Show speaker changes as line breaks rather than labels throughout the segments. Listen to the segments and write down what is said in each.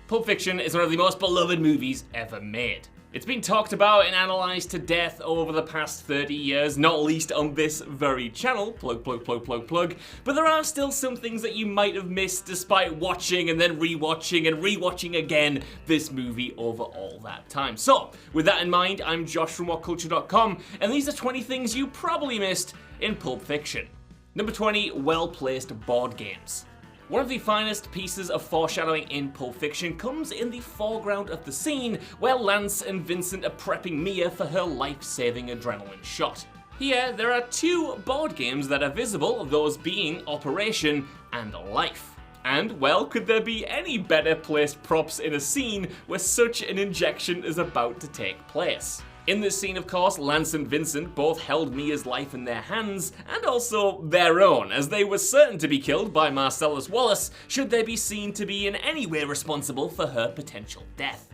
Pulp Fiction is one of the most beloved movies ever made. It's been talked about and analysed to death over the past 30 years, not least on this very channel, plug, but there are still some things that you might have missed despite watching and then rewatching and rewatching again this movie over all that time. So, with that in mind, I'm Josh from WhatCulture.com, and these are 20 things you probably missed in Pulp Fiction. Number 20, well-placed board games. One of the finest pieces of foreshadowing in Pulp Fiction comes in the foreground of the scene where Lance and Vincent are prepping Mia for her life-saving adrenaline shot. Here, there are two board games that are visible, those being Operation and Life. And, well, could there be any better placed props in a scene where such an injection is about to take place? In this scene, of course, Lance and Vincent both held Mia's life in their hands, and also their own, as they were certain to be killed by Marcellus Wallace should they be seen to be in any way responsible for her potential death.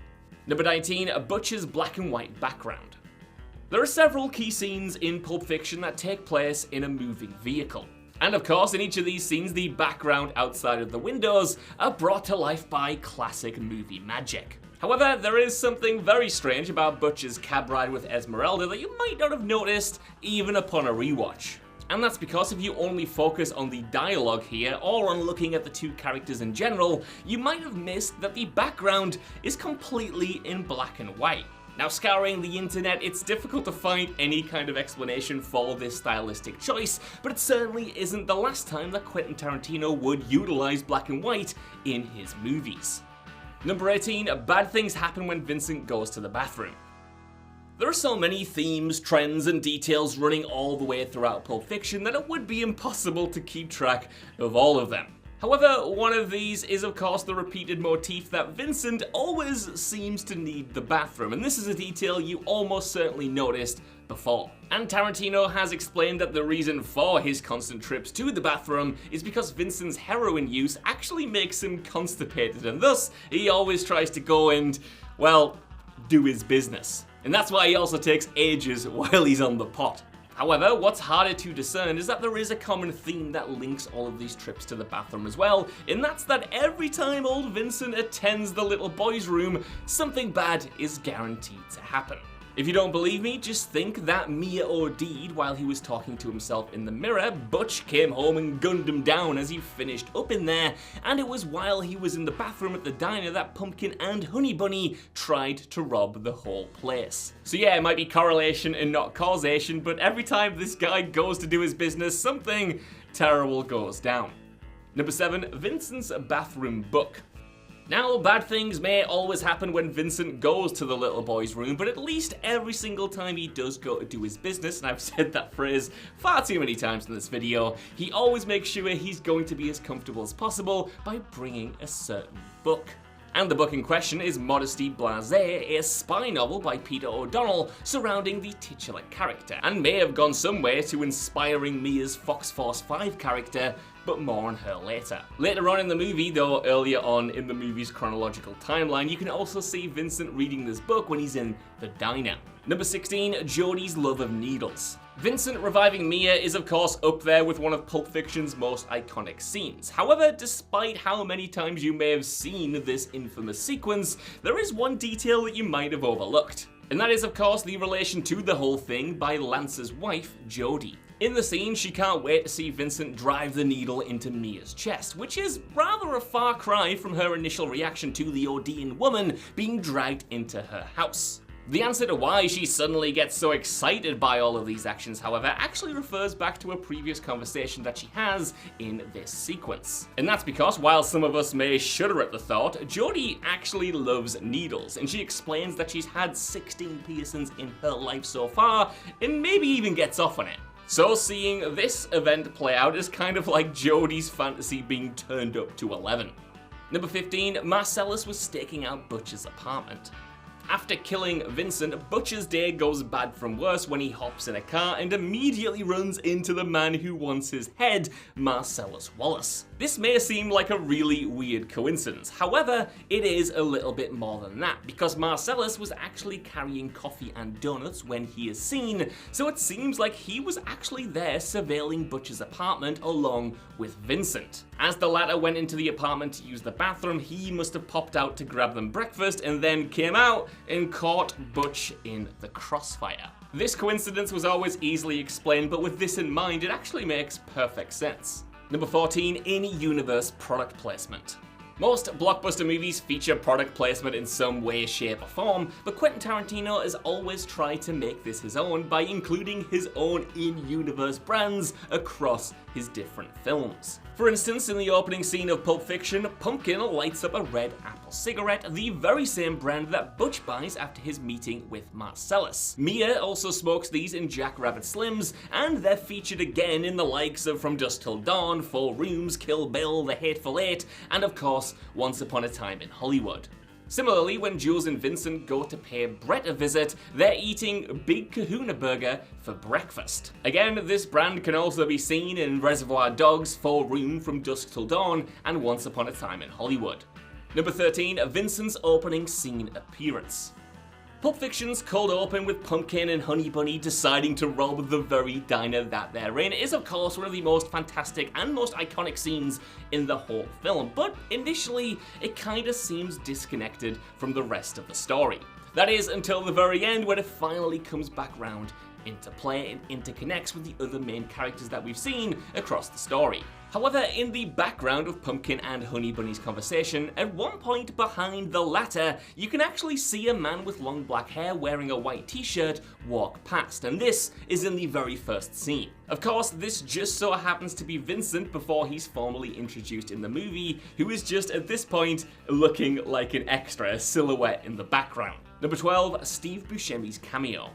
Number 19, BUTCH'S black and white background. There are several key scenes in Pulp Fiction that take place in a moving vehicle. And of course, in each of these scenes, the background outside of the windows are brought to life by classic movie magic. However, there is something very strange about Butch's cab ride with Esmeralda that you might not have noticed even upon a rewatch. And that's because if you only focus on the dialogue here, or on looking at the two characters in general, you might have missed that the background is completely in black and white. Now, scouring the internet, it's difficult to find any kind of explanation for this stylistic choice, but it certainly isn't the last time that Quentin Tarantino would utilize black and white in his movies. Number 18, bad things happen when Vincent goes to the bathroom. There are so many themes, trends, and details running all the way throughout Pulp Fiction that it would be impossible to keep track of all of them. However, one of these is of course the repeated motif that Vincent always seems to need the bathroom, and this is a detail you almost certainly noticed before. And Tarantino has explained that the reason for his constant trips to the bathroom is because Vincent's heroin use actually makes him constipated, and thus he always tries to go and, well, do his business. And that's why he also takes ages while he's on the pot. However, what's harder to discern is that there is a common theme that links all of these trips to the bathroom as well, and that's that every time old Vincent attends the little boy's room, something bad is guaranteed to happen. If you don't believe me, just think that Mia OD'd while he was talking to himself in the mirror. Butch came home and gunned him down as he finished up in there, and it was while he was in the bathroom at the diner that Pumpkin and Honey Bunny tried to rob the whole place. So yeah, it might be correlation and not causation, but every time this guy goes to do his business, something terrible goes down. Number 7, Vincent's bathroom book. Now, bad things may always happen when Vincent goes to the little boy's room, but at least every single time he does go to do his business, and I've said that phrase far too many times in this video, he always makes sure he's going to be as comfortable as possible by bringing a certain book. And the book in question is Modesty Blasé, a spy novel by Peter O'Donnell surrounding the titular character, and may have gone some way to inspiring Mia's Fox Force 5 character, but more on her later. Later on in the movie, though earlier on in the movie's chronological timeline, you can also see Vincent reading this book when he's in the diner. Number 16, Jody's love of needles. Vincent reviving Mia is of course up there with one of Pulp Fiction's most iconic scenes. However, despite how many times you may have seen this infamous sequence, there is one detail that you might have overlooked. And that is of course the relation to the whole thing by Lance's wife, Jody. In the scene, she can't wait to see Vincent drive the needle into Mia's chest, which is rather a far cry from her initial reaction to the ODing woman being dragged into her house. The answer to why she suddenly gets so excited by all of these actions, however, actually refers back to a previous conversation that she has in this sequence. And that's because while some of us may shudder at the thought, Jody actually loves needles, and she explains that she's had 16 piercings in her life so far, and maybe even gets off on it. So seeing this event play out is kind of like Jody's fantasy being turned up to 11. Number 15, Marcellus was staking out Butch's apartment. After killing Vincent, Butch's day goes bad from worse when he hops in a car and immediately runs into the man who wants his head, Marcellus Wallace. This may seem like a really weird coincidence, however, it is a little bit more than that, because Marcellus was actually carrying coffee and donuts when he is seen, so it seems like he was actually there surveilling Butch's apartment along with Vincent. As the latter went into the apartment to use the bathroom, he must have popped out to grab them breakfast and then came out and caught Butch in the crossfire. This coincidence was always easily explained, but with this in mind, it actually makes perfect sense. Number 14, in-universe product placement. Most blockbuster movies feature product placement in some way, shape, or form, but Quentin Tarantino has always tried to make this his own by including his own in-universe brands across his different films. For instance, in the opening scene of Pulp Fiction, Pumpkin lights up a red apple cigarette, the very same brand that Butch buys after his meeting with Marcellus. Mia also smokes these in Jackrabbit Slims, and they're featured again in the likes of From Dusk Till Dawn, 4 Rooms, Kill Bill, The Hateful Eight, and of course, Once Upon a Time in Hollywood. Similarly, when Jules and Vincent go to pay Brett a visit, they're eating Big Kahuna Burger for breakfast. Again, this brand can also be seen in Reservoir Dogs, 4 Room, From Dusk Till Dawn, and Once Upon a Time in Hollywood. Number 13, Vincent's opening scene appearance. Pulp Fiction's cold open with Pumpkin and Honey Bunny deciding to rob the very diner that they're in is of course one of the most fantastic and most iconic scenes in the whole film, but initially it kinda seems disconnected from the rest of the story. That is until the very end when it finally comes back round into play and interconnects with the other main characters that we've seen across the story. However, in the background of Pumpkin and Honey Bunny's conversation, at one point behind the latter, you can actually see a man with long black hair wearing a white t-shirt walk past, and this is in the very first scene. Of course, this just so happens to be Vincent before he's formally introduced in the movie, who is just at this point looking like an extra, a silhouette in the background. Number 12, Steve Buscemi's cameo.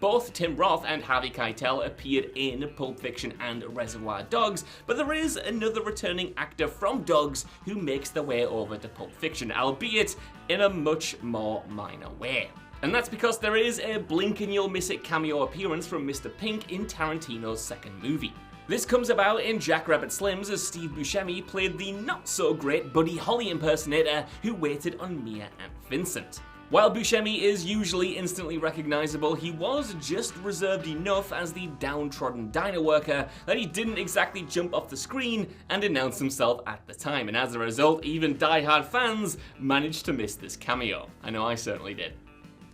Both Tim Roth and Harvey Keitel appeared in Pulp Fiction and Reservoir Dogs, but there is another returning actor from Dogs who makes their way over to Pulp Fiction, albeit in a much more minor way. And that's because there is a blink and you'll miss it cameo appearance from Mr. Pink in Tarantino's second movie. This comes about in Jackrabbit Slims as Steve Buscemi played the not-so-great Buddy Holly impersonator who waited on Mia and Vincent. While Buscemi is usually instantly recognizable, he was just reserved enough as the downtrodden diner worker that he didn't exactly jump off the screen and announce himself at the time, and as a result, even die-hard fans managed to miss this cameo. I know I certainly did.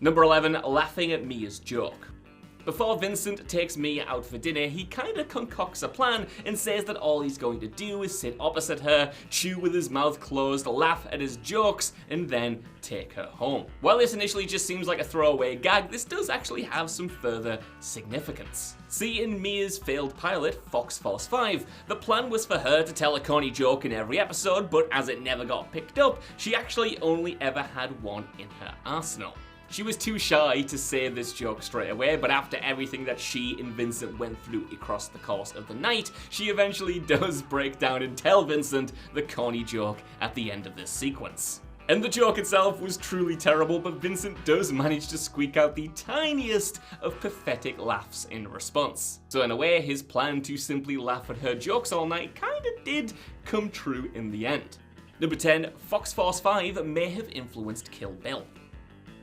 Number 11, laughing at Mia's joke. Before Vincent takes Mia out for dinner, he kinda concocts a plan and says that all he's going to do is sit opposite her, chew with his mouth closed, laugh at his jokes, and then take her home. While this initially just seems like a throwaway gag, this does actually have some further significance. See, in Mia's failed pilot, Fox Force 5, the plan was for her to tell a corny joke in every episode, but as it never got picked up, she actually only ever had one in her arsenal. She was too shy to say this joke straight away, but after everything that she and Vincent went through across the course of the night, she eventually does break down and tell Vincent the corny joke at the end of this sequence. And the joke itself was truly terrible, but Vincent does manage to squeak out the tiniest of pathetic laughs in response. So in a way, his plan to simply laugh at her jokes all night kinda did come true in the end. Number 10, Fox Force 5 may have influenced Kill Bill.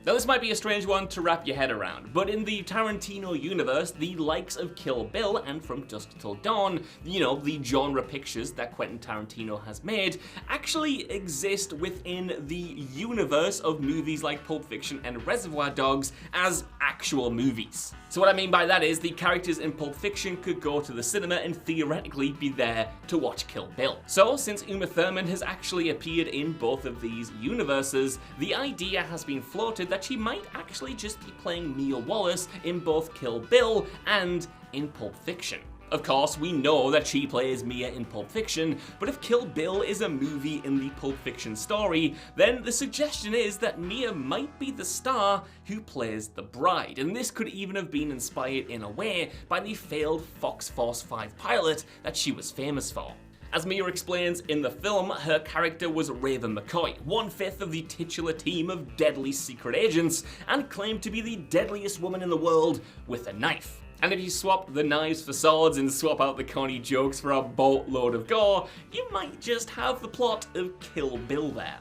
Now this might be a strange one to wrap your head around, but in the Tarantino universe, the likes of Kill Bill and From Dusk Till Dawn, you know, the genre pictures that Quentin Tarantino has made, actually exist within the universe of movies like Pulp Fiction and Reservoir Dogs as actual movies. So what I mean by that is the characters in Pulp Fiction could go to the cinema and theoretically be there to watch Kill Bill. So since Uma Thurman has actually appeared in both of these universes, the idea has been floated that she might actually just be playing Mia Wallace in both Kill Bill and in Pulp Fiction. Of course, we know that she plays Mia in Pulp Fiction, but if Kill Bill is a movie in the Pulp Fiction story, then the suggestion is that Mia might be the star who plays the bride, and this could even have been inspired in a way by the failed Fox Force 5 pilot that she was famous for. As Mia explains in the film, her character was Raven McCoy, 1/5 of the titular team of deadly secret agents, and claimed to be the deadliest woman in the world with a knife. And if you swap the knives for swords and swap out the corny jokes for a boatload of gore, you might just have the plot of Kill Bill there.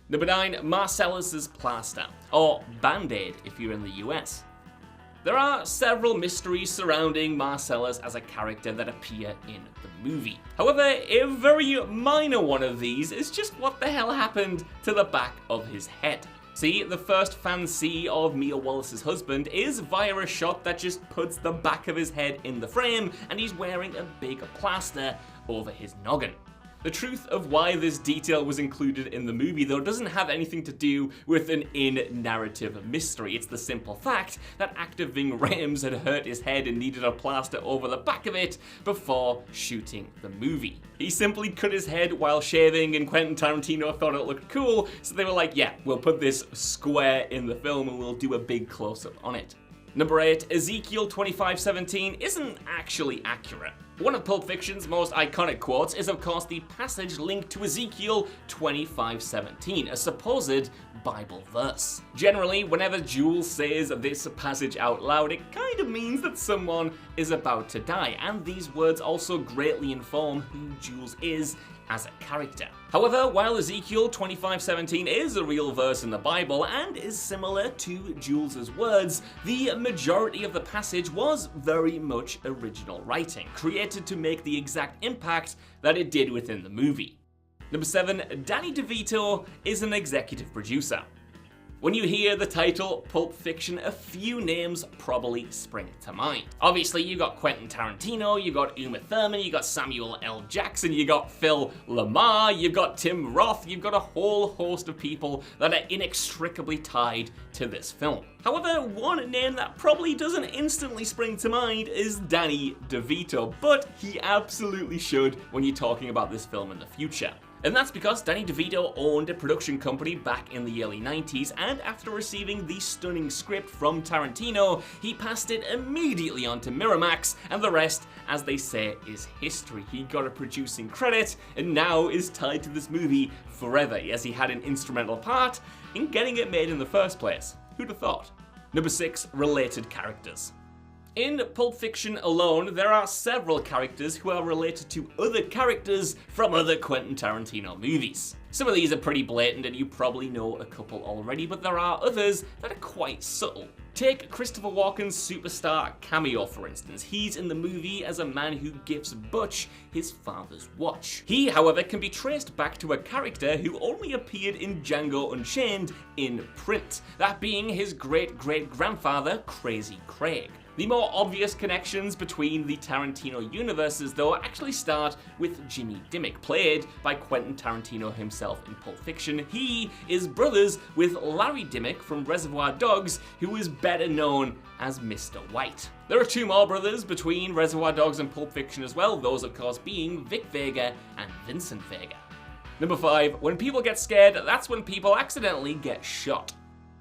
Number 9, Marsellus's Plaster, or Band-Aid if you're in the US. There are several mysteries surrounding Marcellus as a character that appear in the movie. However, a very minor one of these is just what the hell happened to the back of his head. See, the first fan see of Mia Wallace's husband is via a shot that just puts the back of his head in the frame, and he's wearing a big plaster over his noggin. The truth of why this detail was included in the movie, though, doesn't have anything to do with an in-narrative mystery. It's the simple fact that actor Ving Rhames had hurt his head and needed a plaster over the back of it before shooting the movie. He simply cut his head while shaving, and Quentin Tarantino thought it looked cool, so they were like, yeah, we'll put this square in the film and we'll do a big close-up on it. Number 8, Ezekiel 25:17 isn't actually accurate. One of Pulp Fiction's most iconic quotes is of course the passage linked to Ezekiel 25:17, a supposed Bible verse. Generally, whenever Jules says this passage out loud, it kind of means that someone is about to die, and these words also greatly inform who Jules is as a character. However, while Ezekiel 25:17 is a real verse in the Bible and is similar to Jules's words, the majority of the passage was very much original writing, created to make the exact impact that it did within the movie. Number 7, Danny DeVito is an executive producer. When you hear the title Pulp Fiction, a few names probably spring to mind. Obviously, you got Quentin Tarantino, you got Uma Thurman, you got Samuel L. Jackson, you got Phil LaMarr, you've got Tim Roth, you've got a whole host of people that are inextricably tied to this film. However, one name that probably doesn't instantly spring to mind is Danny DeVito, but he absolutely should when you're talking about this film in the future. And that's because Danny DeVito owned a production company back in the early 90s, and after receiving the stunning script from Tarantino, he passed it immediately on to Miramax, and the rest, as they say, is history. He got a producing credit, and now is tied to this movie forever, as he had an instrumental part in getting it made in the first place. Who'd have thought? Number 6, related characters. In Pulp Fiction alone, there are several characters who are related to other characters from other Quentin Tarantino movies. Some of these are pretty blatant and you probably know a couple already, but there are others that are quite subtle. Take Christopher Walken's superstar cameo, for instance. He's in the movie as a man who gives Butch his father's watch. He, however, can be traced back to a character who only appeared in Django Unchained in print, that being his great-great-grandfather, Crazy Craig. The more obvious connections between the Tarantino universes, though, actually start with Jimmy Dimmick, played by Quentin Tarantino himself in Pulp Fiction. He is brothers with Larry Dimmick from Reservoir Dogs, who is better known as Mr. White. There are two more brothers between Reservoir Dogs and Pulp Fiction as well, those of course being Vic Vega and Vincent Vega. Number 5, when people get scared, that's when people accidentally get shot.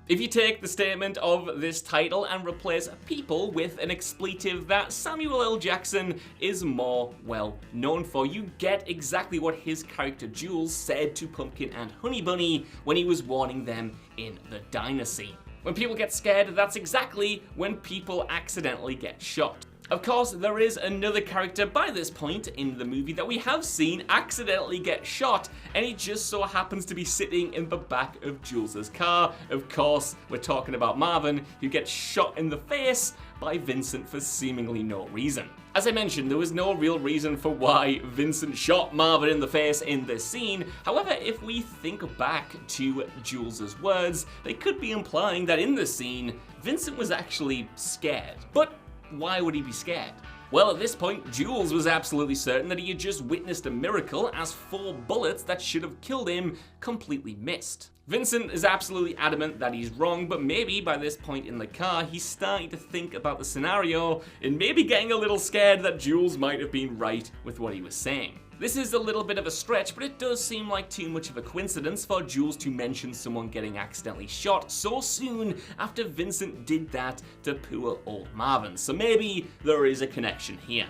If you take the statement of this title and replace people with an expletive that Samuel L. Jackson is more well known for, you get exactly what his character Jules said to Pumpkin and Honey Bunny when he was warning them in the diner scene. When people get scared, that's exactly when people accidentally get shot. Of course, there is another character by this point in the movie that we have seen accidentally get shot, and he just so happens to be sitting in the back of Jules's car. Of course, we're talking about Marvin, who gets shot in the face by Vincent for seemingly no reason. As I mentioned, there was no real reason for why Vincent shot Marvin in the face in this scene. However, if we think back to Jules's words, they could be implying that in this scene, Vincent was actually scared. But why would he be scared? Well, at this point, Jules was absolutely certain that he had just witnessed a miracle, as 4 bullets that should have killed him completely missed. Vincent is absolutely adamant that he's wrong, but maybe by this point in the car, he's starting to think about the scenario and maybe getting a little scared that Jules might have been right with what he was saying. This is a little bit of a stretch, but it does seem like too much of a coincidence for Jules to mention someone getting accidentally shot so soon after Vincent did that to poor old Marvin, so maybe there is a connection here.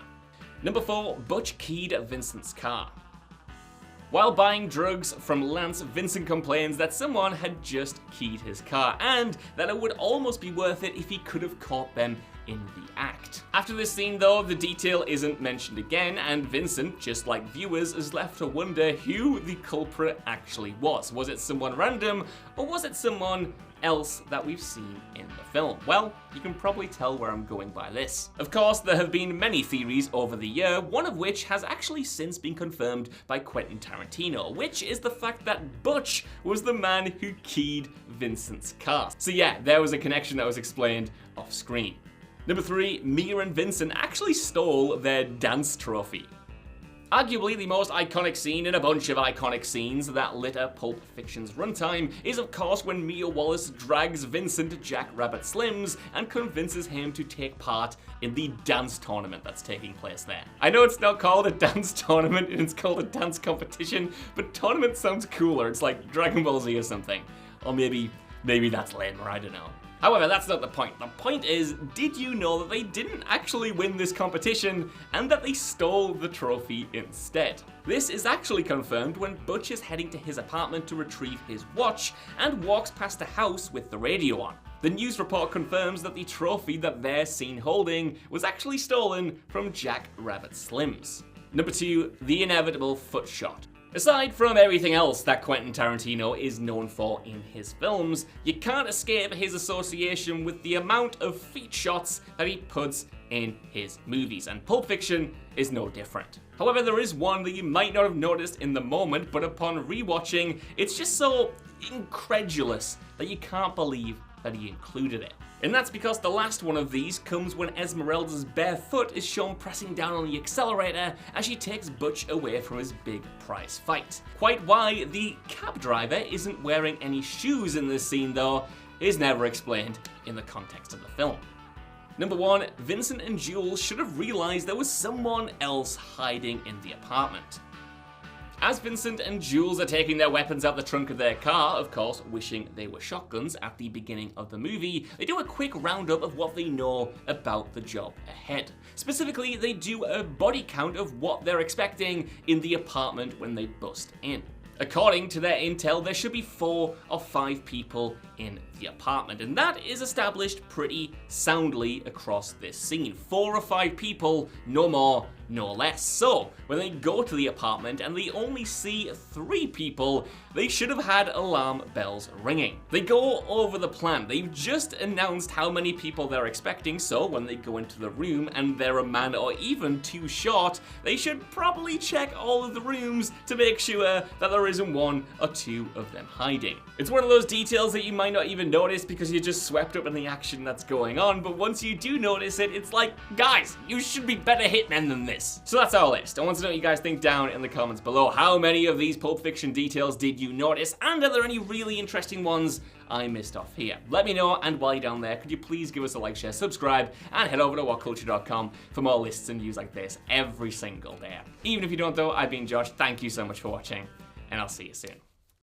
Number 4, Butch keyed Vincent's car. While buying drugs from Lance, Vincent complains that someone had just keyed his car, and that it would almost be worth it if he could have caught them in the act. After this scene though, the detail isn't mentioned again, and Vincent, just like viewers, is left to wonder who the culprit actually was. Was it someone random, or was it someone else that we've seen in the film? Well, you can probably tell where I'm going by this. Of course, there have been many theories over the year, one of which has actually since been confirmed by Quentin Tarantino, which is the fact that Butch was the man who keyed Vincent's car. So yeah, there was a connection that was explained off screen. Number 3, Mia and Vincent actually stole their dance trophy. Arguably the most iconic scene in a bunch of iconic scenes that litter Pulp Fiction's runtime is of course when Mia Wallace drags Vincent to Jack Rabbit Slim's and convinces him to take part in the dance tournament that's taking place there. I know it's not called a dance tournament, it's called a dance competition, but tournament sounds cooler. It's like Dragon Ball Z or something. Or maybe that's lamer, I don't know. However, that's not the point. The point is, did you know that they didn't actually win this competition and that they stole the trophy instead? This is actually confirmed when Butch is heading to his apartment to retrieve his watch and walks past the house with the radio on. The news report confirms that the trophy that they're seen holding was actually stolen from Jack Rabbit Slim's. Number 2, the inevitable foot shot. Aside from everything else that Quentin Tarantino is known for in his films, you can't escape his association with the amount of feet shots that he puts in his movies, and Pulp Fiction is no different. However, there is one that you might not have noticed in the moment, but upon rewatching, it's just so incredulous that you can't believe that he included it. And that's because the last one of these comes when Esmeralda's bare foot is shown pressing down on the accelerator as she takes Butch away from his big prize fight. Quite why the cab driver isn't wearing any shoes in this scene though is never explained in the context of the film. Number 1, Vincent and Jules should have realized there was someone else hiding in the apartment. As Vincent and Jules are taking their weapons out the trunk of their car, of course wishing they were shotguns at the beginning of the movie, they do a quick roundup of what they know about the job ahead. Specifically, they do a body count of what they're expecting in the apartment when they bust in. According to their intel, there should be 4 or 5 people in the apartment, and that is established pretty soundly across this scene. 4 or 5 people, no more, no less. So, when they go to the apartment and they only see 3 people, they should have had alarm bells ringing. They go over the plan. They've just announced how many people they're expecting, so when they go into the room and they're a man or even 2 short, they should probably check all of the rooms to make sure that there isn't 1 or 2 of them hiding. It's one of those details that you might not even notice because you're just swept up in the action that's going on, but once you do notice it, it's like, guys, you should be better hitmen than this. So that's our list. I want to know what you guys think down in the comments below. How many of these Pulp Fiction details did you notice, and are there any really interesting ones I missed off here? Let me know, and while you're down there, could you please give us a like, share, subscribe, and head over to whatculture.com for more lists and news like this every single day. Even if you don't though, I've been Josh, thank you so much for watching, and I'll see you soon.